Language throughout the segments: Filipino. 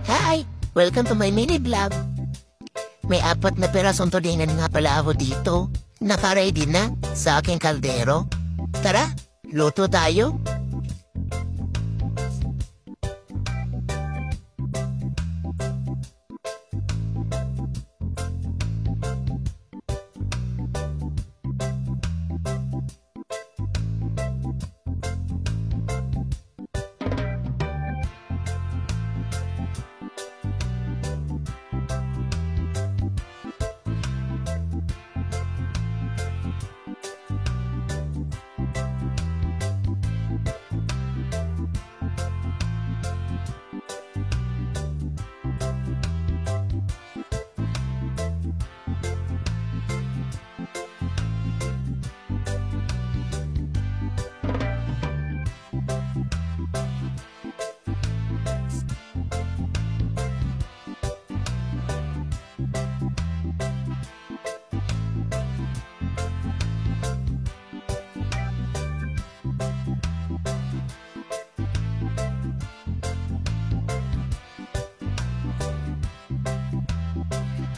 Hi! Welcome to my mini vlog. May 4 na pirasong tulingan nga pala ako dito. Naka-ready na sa aking kaldero. Tara, luto tayo.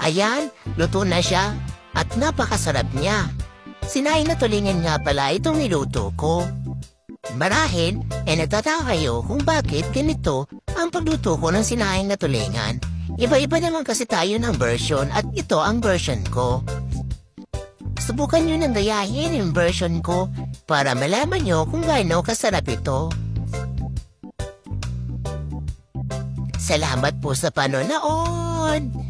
Ayan, luto na siya at napakasarap niya. Sinaing na tulingan nga pala itong niluto ko. Marahil, natataka kayo kung bakit ganito ang pagluto ko ng sinaing na tulingan. Iba-iba naman kasi tayo ng version at ito ang version ko. Subukan nyo nang gayahin yung version ko para malaman nyo kung gaano kasarap ito. Salamat po sa panonood!